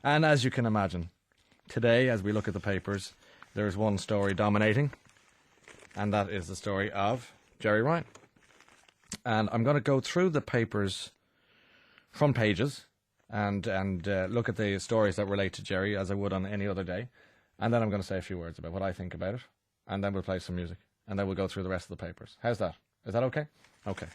And as you can imagine, today, as we look at the papers, there is one story dominating, and that is the story of Gerry Ryan. And I'm going to go through the papers front pages and look at the stories that relate to Gerry as I would on any other day. And then I'm going to say a few words about what I think about it. And then we'll play some music. And then we'll go through the rest of the papers. How's that? Is that okay? Okay.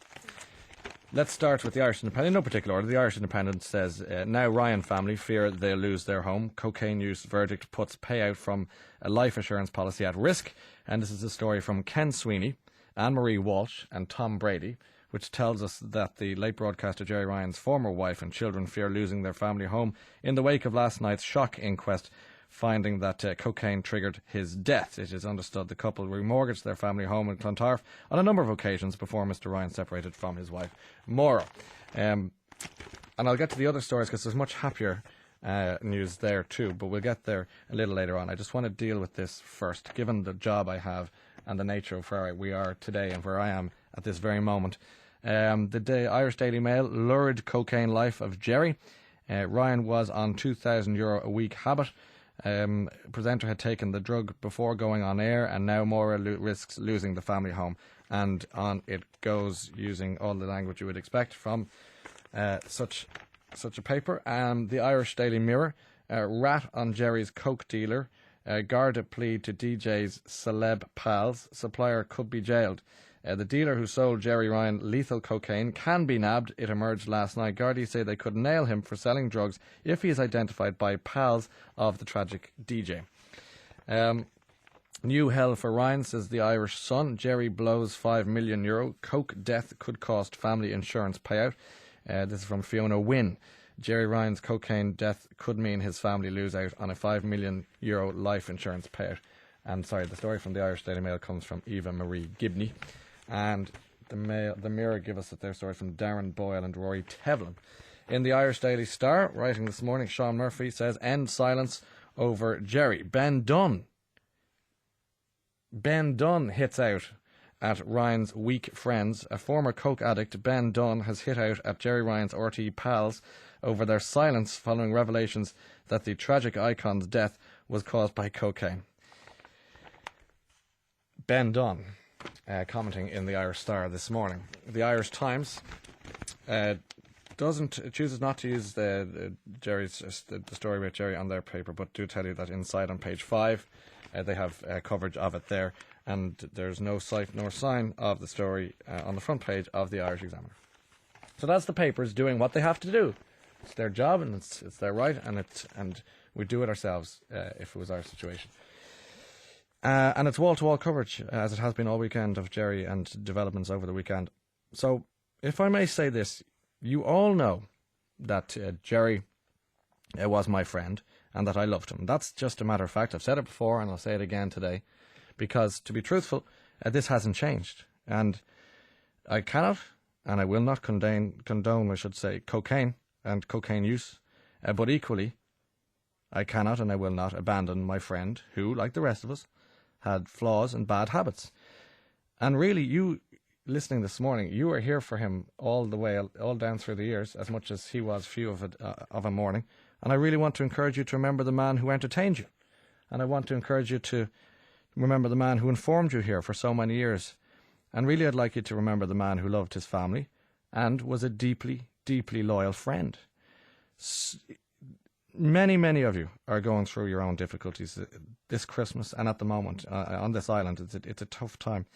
Let's start with the Irish Independent. In no particular order, the Irish Independent says, now Ryan family fear they'll lose their home. Cocaine use verdict puts payout from a life assurance policy at risk. And this is a story from Ken Sweeney, Anne-Marie Walsh and Tom Brady, which tells us that the late broadcaster Gerry Ryan's former wife and children fear losing their family home in the wake of last night's shock inquest, finding that cocaine triggered his death. It is understood the couple remortgaged their family home in Clontarf on a number of occasions before Mr. Ryan separated from his wife, Maura. And I'll get to the other stories because there's much happier news there too, but we'll get there a little later on. I just want to deal with this first, given the job I have and the nature of where we are today and where I am at this very moment. The Irish Daily Mail, lurid cocaine life of Gerry. Ryan was on €2,000 a week habit. Presenter had taken the drug before going on air, and now Maura risks losing the family home. And on it goes, using all the language you would expect from such a paper. The Irish Daily Mirror, rat on Gerry's coke dealer. Garda plea to DJ's celeb pals. Supplier could be jailed. The dealer who sold Gerry Ryan lethal cocaine can be nabbed. It emerged last night. Gardaí say they could nail him for selling drugs if he is identified by pals of the tragic DJ. New hell for Ryan, says the Irish Sun. Gerry blows €5 million. Coke death could cost family insurance payout. This is from Fiona Wynne. Gerry Ryan's cocaine death could mean his family lose out on a €5 million life insurance payout. And sorry, the story from the Irish Daily Mail comes from Eva Marie Gibney. And the Mirror give us their story from Darren Boyle and Rory Tevlin. In the Irish Daily Star, writing this morning, Sean Murphy says, end silence over Gerry. Ben Dunn hits out at Ryan's weak friends. A former coke addict, Ben Dunn, has hit out at Gerry Ryan's RT pals over their silence following revelations that the tragic icon's death was caused by cocaine. Ben Dunn, commenting in the Irish Star this morning. The Irish Times chooses not to use the story about Gerry on their paper, but do tell you that inside on page 5 they have coverage of it there, and there's no sight nor sign of the story on the front page of the Irish Examiner. So that's the papers doing what they have to do. It's their job and it's their right, and we do it ourselves if it was our situation. And it's wall-to-wall coverage, as it has been all weekend, of Gerry and developments over the weekend. So, if I may say this, you all know that Gerry was my friend and that I loved him. That's just a matter of fact. I've said it before and I'll say it again today, because, to be truthful, this hasn't changed. And I cannot, and I will not condone, I should say, cocaine and cocaine use. But equally, I cannot and I will not abandon my friend who, like the rest of us, had flaws and bad habits. And really, you listening this morning, you were here for him all the way, all down through the years, as much as he was few of a morning. And I really want to encourage you to remember the man who entertained you. And I want to encourage you to remember the man who informed you here for so many years. And really, I'd like you to remember the man who loved his family and was a deeply, deeply loyal friend. Many of you are going through your own difficulties this Christmas and at the moment on this island. It's a tough time.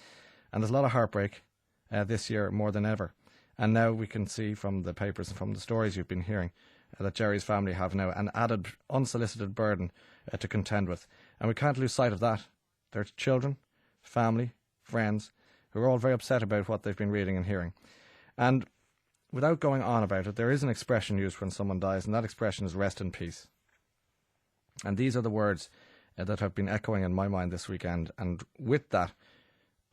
And there's a lot of heartbreak this year more than ever. And now we can see from the papers and from the stories you've been hearing that Gerry's family have now an added unsolicited burden to contend with. And we can't lose sight of that. Their children, family, friends, who are all very upset about what they've been reading and hearing. And without going on about it, there is an expression used when someone dies, and that expression is rest in peace. And these are the words that have been echoing in my mind this weekend. And with that,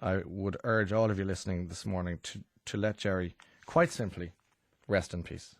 I would urge all of you listening this morning to let Gerry, quite simply, rest in peace.